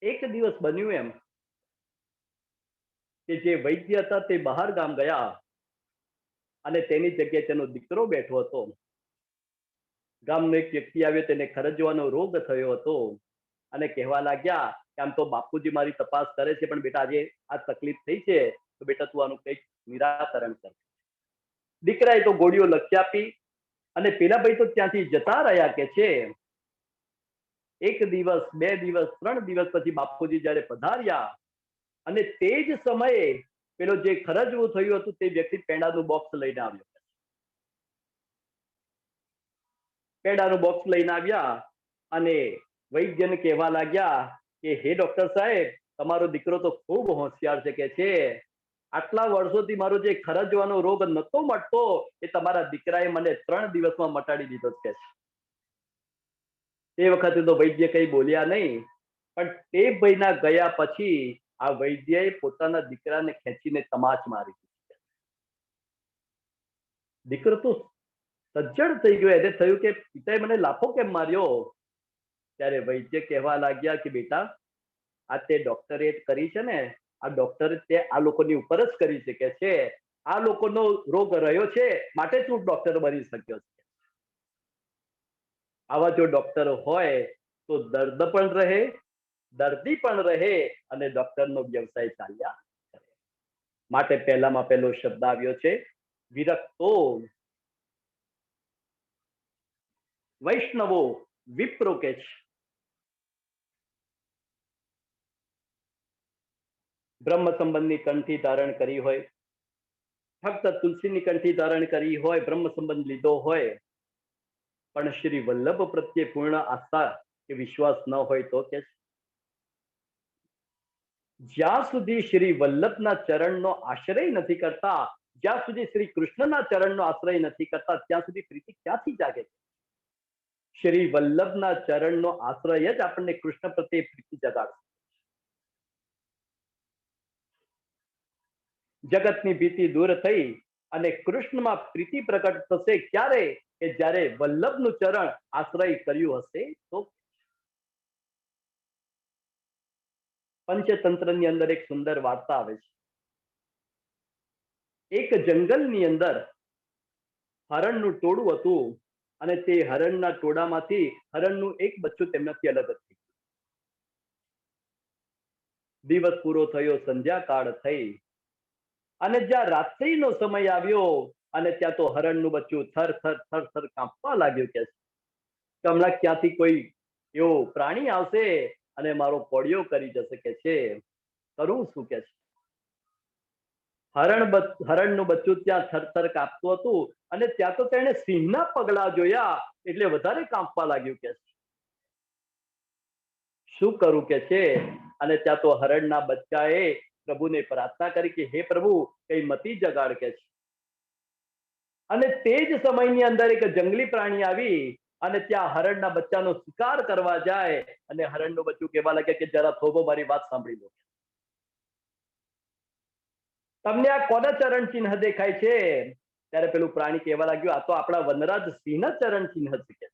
એક દિવસ બન્યું એમ કે જે વૈદ્ય હતા તે બહાર ગામ ગયા અને તેની જગ્યાએ તેનો દીકરો બેઠો હતો. ગામનો એક વ્યક્તિ આવ્યો, તેને ખરજવાનો રોગ થયો હતો અને કહેવા લાગ્યા કે આમ તો બાપુજી મારી તપાસ કરે છે, પણ બેટા આજે આ તકલીફ થઈ છે તો બેટા તું આનું કંઈક નિરાકરણ કર. દીકરાએ તો ગોળીઓ લખી આપી અને પેલા ભાઈ તો ત્યાંથી જતા રહ્યા કે છે. 1 દિવસ 2 દિવસ 3 દિવસ પછી બાપુજી જયારે પધાર્યા અને તે જ સમયે પેલો જે ખરજવું થયું હતું તે વ્યક્તિ પેંડાનું બોક્સ લઈને આવ્યો. પેંડાનું બોક્સ લઈને આવ્યા અને વૈદ્યને કહેવા લાગ્યા કે હે ડોક્ટર સાહેબ, તમારો દીકરો તો ખૂબ હોશિયાર છે કે છે. આટલા વર્ષોથી મારો જે ખરજવાનો રોગ નતો મટતો એ તમારા દીકરાએ મને 3 દિવસમાં મટાડી દીધો છે. તે વખતે તો વૈદ્ય કઈ બોલ્યા નહીં, પણ તે ભાઈના ગયા પછી આ વૈદ્યએ પોતાના દીકરાને ખેંચીને તમાચ મારી. દીકરો તો સજ્જડ થઈ ગયો. એને થયું કે પિતાએ મને લાફો કેમ માર્યો? ત્યારે વૈદ્ય કહેવા લાગ્યા કે બેટા, આ તે ડોક્ટરેટ કરી છે ને, આ ડોક્ટર તે આ લોકોની ઉપર જ કરી શકે છે. આ લોકોનો રોગ રહ્યો છે માટે તું ડોક્ટર બની શક્યો છે. આવા જો ડોક્ટર હોય તો દર્દ પણ રહે, દર્દી પણ રહે અને ડોક્ટરનો વ્યવસાય ચાલ્યા કરે. માટે પહેલામાં પહેલો શબ્દ આવ્યો છે વિરક્તો વૈષ્ણવો વિપ્રો કે છે. બ્રહ્મ સંબંધની કંઠી ધારણ કરી હોય, ફક્ત તુલસીની કંઠી ધારણ કરી હોય, બ્રહ્મ સંબંધ લીધો હોય, પણ શ્રી વલ્લભ પ્રત્યે પૂર્ણ આસ્થા કે વિશ્વાસ ન હોય તો કે જ્યાં સુધી શ્રી વલ્લભના ચરણનો આશ્રય નથી કરતા, જ્યાં સુધી શ્રી કૃષ્ણના ચરણનો આશ્રય નથી કરતા, ત્યાં સુધી પ્રીતિ ક્યાંથી જાગે? શ્રી વલ્લભના ચરણનો આશ્રય જ આપણને કૃષ્ણ પ્રત્યે પ્રીતિ જગાડશે. જગતની ભીતિ દૂર થઈ અને કૃષ્ણમાં પ્રીતિ પ્રકટ થશે ક્યારે? કે જ્યારે વલ્લભનું ચરણ આશ્રય કર્યું હશે તો. પંચતંત્રની અંદર એક સુંદર વાર્તા આવે છે. એક જંગલની અંદર હરણનું ટોળું હતું અને તે હરણના ટોળામાંથી હરણનું એક બચ્ચું તેમનાથી અલગ હતું. દિવસ પૂરો થયો, સંધ્યાકાળ થઈ અને જ્યાં રાત્રિનો સમય આવ્યો અને ત્યાં તો હરણનું બચ્ચું થર થર થર થર કાંપવા લાગ્યું કે હમણાં ક્યાંથી કોઈ એવો પ્રાણી આવશે અને મારો કોળિયો કરી જશે કે છે. કરવું શું કે છે? હરણનું બચ્ચું ત્યાં થરથર કાપતું હતું અને ત્યાં તો તેણે સિંહના પગલા જોયા એટલે વધારે કાંપવા લાગ્યું કે શું કરું કે છે. અને ત્યાં તો હરણના બચ્ચાએ પ્રભુને પ્રાર્થના કરી કે હે પ્રભુ કઈ મતી જગાડ કે છે. અને તે જ સમયની અંદર એક જંગલી પ્રાણી આવી અને ત્યાં હરણના બચ્ચાનો શિકાર કરવા જાય અને હરણનું બચ્ચું કહેવા લાગે કે જરા થોભો મારી વાત સાંભળી લો. તમને આ કોના ચરણ ચિહ્ન દેખાય છે? ત્યારે પેલું પ્રાણી કહેવા લાગ્યું આ તો આપણા વનરાજ સિંહના ચરણ ચિહ્ન છે.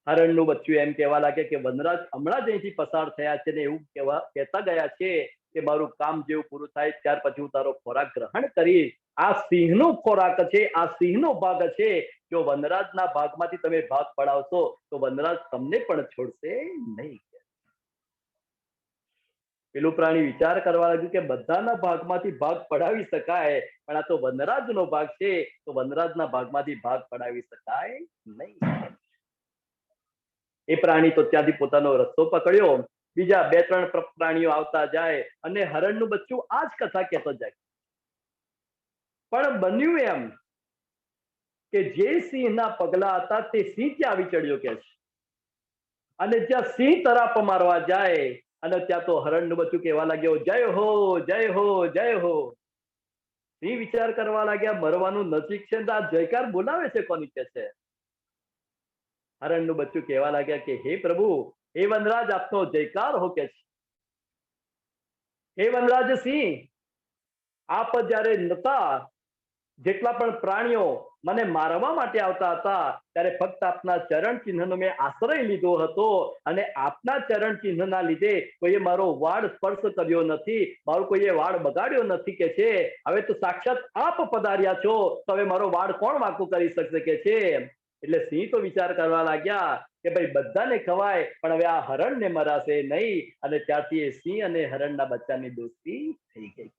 હરણનું બચ્ચું એમ કહેવા લાગે કે વનરાજ હમણાં જ અહીંથી પસાર થયા છે ને એવું કહેતા ગયા છે કે મારું કામ જેવું પૂરું થાય ત્યાર પછી હું તારો ખોરાક ગ્રહણ કરીશ. આ સિંહનો ખોરાક છે, આ સિંહનો ભાગ છે. જો વનરાજના ભાગમાંથી તમે ભાગ પડાવશો તો વનરાજ તમને પણ છોડશે નહીં. પેલું પ્રાણી વિચાર કરવા લાગ્યું કે બધાના ભાગમાંથી ભાગ પડાવી શકાય પણ આ તો વનરાજનો ભાગ છે તો વનરાજના ભાગમાંથી ભાગ પડાવી શકાય નહીં. એ પ્રાણી તો ત્યાંથી પોતાનો રસ્તો પકડ્યો. બીજા 2-3 પ્રાણીઓ આવતા જાય અને હરણનું બચ્ચું આ જ કથા કહેતો જાય. પણ બન્યું એમ કે જે સિંહના પગલા હતા તે સિંહ ત્યાં આવી ચડ્યો કે છે અને જ્યાં સિંહ તરાપ મારવા જાય અને ત્યાં તો હરણનું બચ્ચું કહેવા લાગ્યો જય હો જય હો જય હો. સિંહ વિચાર કરવા લાગ્યા મરવાનું નજીક છે આ જયકાર બોલાવે છે કોની કે છે. હરણનું બચ્ચું કહેવા લાગ્યા કે હે પ્રભુ હે વનરાજ આપનો જયકાર હો કે છે. હે વનરાજ સિંહ આપ જ્યારે નતા જેટલા પણ પ્રાણીઓ મને મારવા માટે આવતા હતા ત્યારે ફક્ત આપના ચરણ ચિહ્નનો મેં આશ્રય લીધો હતો અને આપના ચરણ ચિહ્નના લીધે કોઈએ મારો વાળ સ્પર્શ કર્યો નથી, મારો કોઈએ વાળ બગાડ્યો નથી કે છે. હવે તો સાક્ષાત આપ પધાર્યા છો તો હવે મારો વાળ કોણ વાંકો કરી શકશે કે છે. એટલે સિંહ તો વિચાર કરવા લાગ્યા કે ભાઈ બધાને ખવાય પણ હવે આ હરણને મરાશે નહીં. અને ત્યારથી એ સિંહ અને હરણના બચ્ચાની દોસ્તી થઈ ગઈ.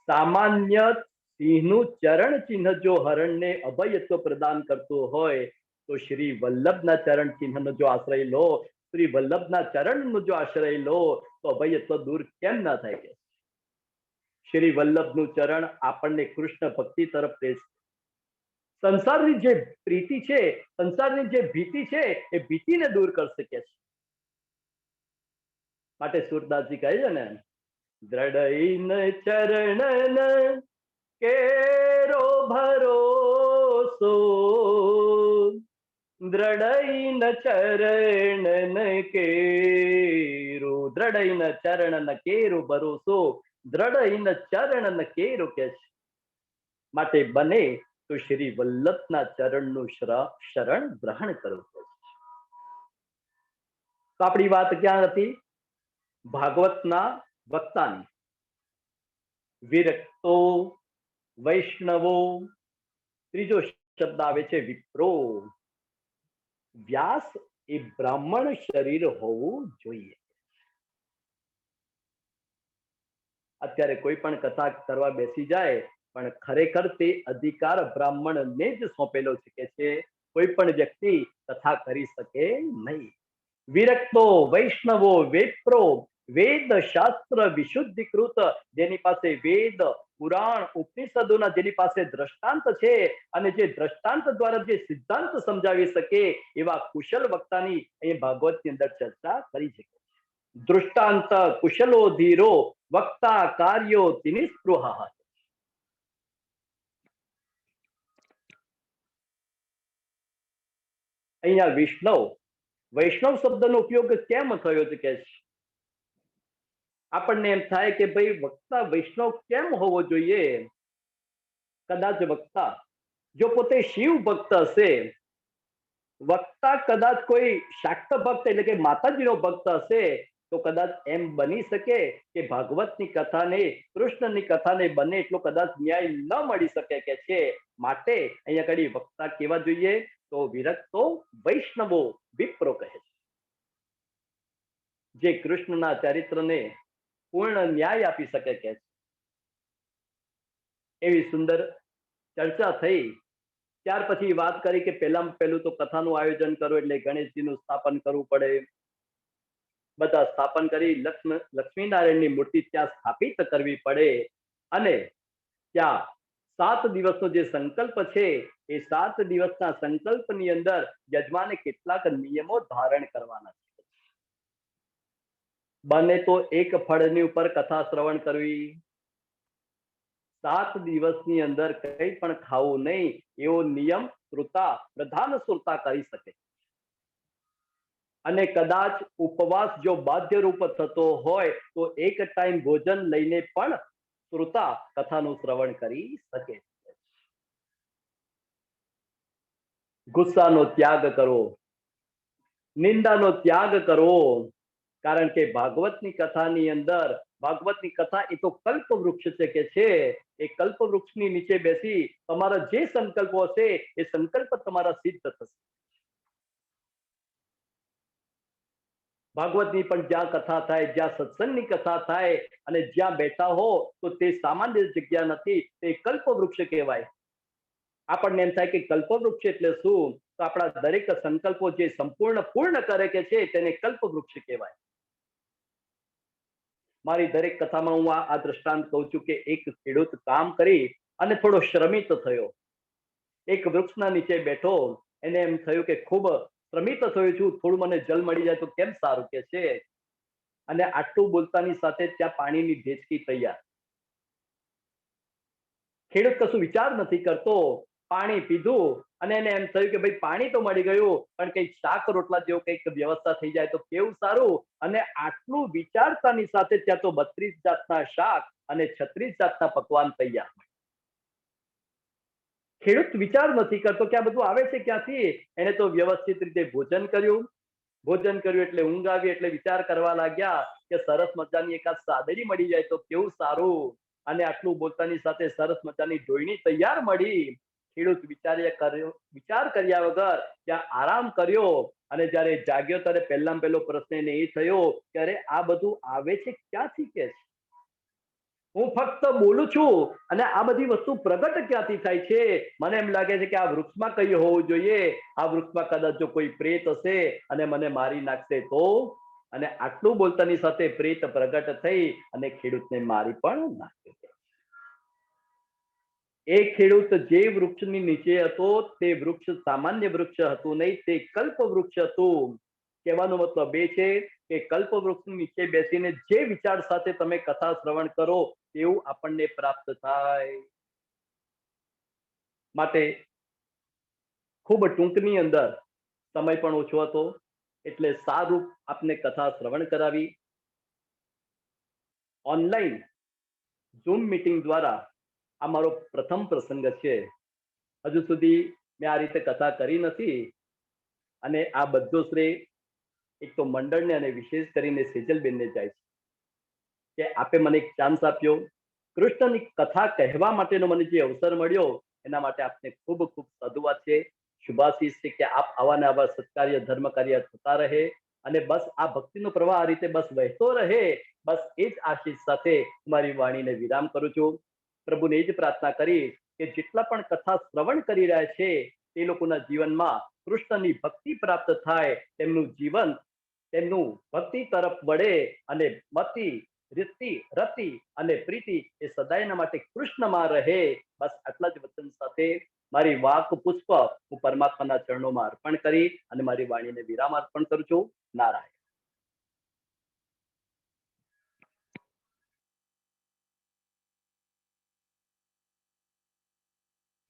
સામાન્ય સિંહનું ચરણ ચિહ્ન જો હરણને અભયત્વ પ્રદાન કરતું હોય તો શ્રી વલ્લભના ચરણ ચિહ્નનો જો આશ્રય લો, શ્રી વલ્લભના ચરણનો જો આશ્રય લો તો અભયત્વ દૂર કેમ ના થાય કે શ્રી વલ્લભનું ચરણ આપણને કૃષ્ણ ભક્તિ તરફ પ્રેરે. સંસારની જે પ્રીતિ છે, સંસારની જે ભીતિ છે એ ભીતિને દૂર કરી શકે છે. માટે સુરદાસજી કહે છે ને દ્રઢઈન ચરણન કેરો ભરોસો, દ્રઢઈન ચરણન કેરો, દ્રઢઈન ચરણન કેરો ભરોસો, દ્રઢઈન ચરણન કેરો કે છે. માટે બને તો શ્રી વલ્લભના ચરણનું શરણ ગ્રહણ કરવું. તો આપણી વાત ક્યાં હતી? ભાગવતના વક્તાની. વિરક્તો વૈષ્ણવો, ત્રીજો શબ્દ આવે છે વિપ્રો. વ્યાસ એ બ્રાહ્મણ શરીર હોવું જોઈએ. અત્યારે કોઈ પણ કથા કરવા બેસી જાય પણ ખરેખર તે અધિકાર બ્રાહ્મણને જ સોંપેલો છે કે કોઈ પણ વ્યક્તિ કથા કરી શકે નહીં. વિરક્તો વૈષ્ણવો વેપ્રો, વેદ શાસ્ત્ર વિશુદ્ધિકૃત, જેની પાસે વેદ પુરાણ ઉપનિષદોના જેની પાસે દ્રષ્ટાંત છે અને જે દ્રષ્ટાંત દ્વારા જે સિદ્ધાંત સમજાવી શકે એવા કુશલ વક્તાની અહીં ભાગવતની અંદર ચર્ચા કરી છે. દૃષ્ટાંત કુશલો ધીરો વક્તા કાર્યો નિસ્પૃહ. અહીંયા વૈષ્ણવ શબ્દનો ઉપયોગ કેમ થયો છે કે આપણને એમ થાય કે ભાઈ વક્તા વૈષ્ણવ કેમ હોવો જોઈએ? કદાચ વક્તા જો પોતે શિવ ભક્ત હશે, વક્તા કદાચ કોઈ શાક્ત ભક્ત એટલે કે માતાજીનો ભક્ત હશે, તો કદાચ એમ બની શકે કે ભાગવતની કથાને કૃષ્ણની કથાને બને એટલો કદાચ ન્યાય ન મળી શકે કે છે. માટે અહીંયા કડી વક્તા કેવા જોઈએ? તો વિરક્તો વૈષ્ણવો વિપ્રો કહે છે, જે કૃષ્ણના ચરિત્રને પૂર્ણ ન્યાય આપી શકે કે એવી સુંદર ચર્ચા થઈ. ત્યાર પછી વાત કરી કે પહેલું તો કથાનું આયોજન કરો એટલે ગણેશજીનું સ્થાપન કરવું પડે. બધા સ્થાપન કરી લક્ષ્મીનારાયણની મૂર્તિ ત્યાં સ્થાપિત કરવી પડે અને ત્યાં 7 દિવસનો જે સંકલ્પ છે એ 7 દિવસના સંકલ્પની અંદર યજમાને કેટલાક નિયમો ધારણ કરવાના છે. બને તો એક ફળની ઉપર કથા શ્રવણ કરવી, 7 દિવસની અંદર કંઈ પણ ખાવું નહીં એવો નિયમ પ્રધાન સુરતા કરી શકે. અને કદાચ ઉપવાસ જો બાધ્ય રૂપ થતો હોય તો એક ટાઈમ ભોજન લઈને પણ શ્રોતા કથાનું શ્રવણ કરી શકે. ગુસ્સાનો ત્યાગ કરો, નિંદાનો ત્યાગ કરો, કારણ કે ભાગવતની કથાની અંદર ભાગવતની કથા એ તો કલ્પ વૃક્ષ છે કે છે. એ કલ્પ વૃક્ષની નીચે બેસી તમારા જે સંકલ્પો હશે એ સંકલ્પ તમારા સિદ્ધ થશે. ભાગવતની પણ જ્યાં કથા થાય, જ્યાં સત્સંગની કથા થાય અને જ્યાં બેઠા હો તો તે સામાન્ય જગ્યા નથી, તે કલ્પ વૃક્ષ કહેવાય. આપણને એમ થાય કે કલ્પ વૃક્ષ એટલે શું? તો આપણા દરેક સંકલ્પો જે પૂર્ણ કરે કે છે તેને કલ્પ વૃક્ષ કહેવાય. મારી દરેક કથામાં હું આ દ્રષ્ટાંત કહું છું કે એક ખેડૂત કામ કરી અને થોડો શ્રમિત થયો, એક વૃક્ષના નીચે બેઠો. એને એમ થયું કે ખૂબ શ્રમિત થયો છું, થોડું મને જલ મળી જાય તો કેમ સારું કે છે. અને આટલું બોલતાની સાથે ત્યાં પાણીની ઢેચકી તૈયાર. ખેડૂત કશું વિચાર નથી કરતો, પાણી પીધું અને એને એમ થયું કે ભાઈ પાણી તો મળી ગયું, પણ કંઈક શાક રોટલા જેવું કંઈક વ્યવસ્થા થઈ જાય તો કેવું સારું. અને આટલું વિચારતાની સાથે ત્યાં તો 32 જાતના શાક અને 36 જાતના પકવાન તૈયાર. ખેડૂત વિચાર નથી કરતો કે આ બધું આવે છે ક્યાંથી. એને તો વ્યવસ્થિત રીતે ભોજન કર્યું એટલે ઊંઘ આવી, એટલે વિચાર કરવા લાગ્યા કે સરસ મજાની એકાદ સાદડી મળી જાય તો કેવું સારું. અને આટલું બોલતાની સાથે સરસ મજાની ઢોયણી તૈયાર મળી. ખેડૂત વિચાર કર્યા વગર ત્યાં આરામ કર્યો અને જ્યારે જાગ્યો ત્યારે પહેલો પ્રશ્ન એને એ થયો કે અરે આ બધું આવે છે ક્યાંથી કે છે? હું ફક્ત બોલું છું અને આ બધી વસ્તુ પ્રગટ ક્યાંથી થાય છે? મને એમ લાગે છે કે આ વૃક્ષમાં કઈ હોવું જોઈએ. આ વૃક્ષમાં કદાચ જો કોઈ પ્રેત હશે અને મને મારી નાખશે તો? અને આટલું બોલતાની સાથે પ્રેત પ્રગટ થઈ અને ખેડૂતને મારી પણ નાખ્યો. એ ખેડૂત જે વૃક્ષની નીચે હતો તે વૃક્ષ સામાન્ય વૃક્ષ હતું નહીં, તે કલ્પ વૃક્ષ હતું. કહેવાનો મતલબ એ છે કે કલ્પ વૃક્ષની નીચે બેસીને જે વિચાર સાથે તમે કથા શ્રવણ કરો તેવું આપણને પ્રાપ્ત થાય. માટે ખૂબ ટૂંકની અંદર, સમય પણ ઓછો હતો એટલે સારું આપને કથા શ્રવણ કરાવી. ઓનલાઈન ઝૂમ મીટિંગ દ્વારા આ મારો પ્રથમ પ્રસંગ છે. હજુ સુધી મેં આ રીતે કથા કરી નથી અને આ બધો શ્રેય એક તો મંડળને અને વિશેષ કરીને સેજલબેનને જાય છે કે આપે મને એક ચાન્સ આપ્યો, કૃષ્ણની કથા કહેવા માટેનો મને જે અવસર મળ્યો એના માટે આપને ખૂબ ખૂબ સાધુવાદ છે, શુભાશીષ છે કે આપ આવા ને આવા સત્કાર્ય ધર્મ કાર્ય થતા રહે અને બસ આ ભક્તિનો પ્રવાહ આ રીતે બસ વહેતો રહે. બસ એ જ આશીષ સાથે મારી વાણીને વિરામ કરું છું. પ્રભુને એ જ પ્રાર્થના કરી કે જેટલા પણ કથા શ્રવણ કરી રહ્યા છે તે લોકોના જીવનમાં કૃષ્ણની ભક્તિ પ્રાપ્ત થાય, તેમનું જીવન તેમનું ભક્તિ તરફ વળે અને મતિ રતિ અને પ્રીતિ એ સદાયના માટે કૃષ્ણમાં રહે. બસ આટલા જ વચન સાથે મારી વાક પુષ્પ હું પરમાત્માના ચરણોમાં અર્પણ કરી અને મારી વાણીને વિરામ અર્પણ કરું છું. નારાયણ.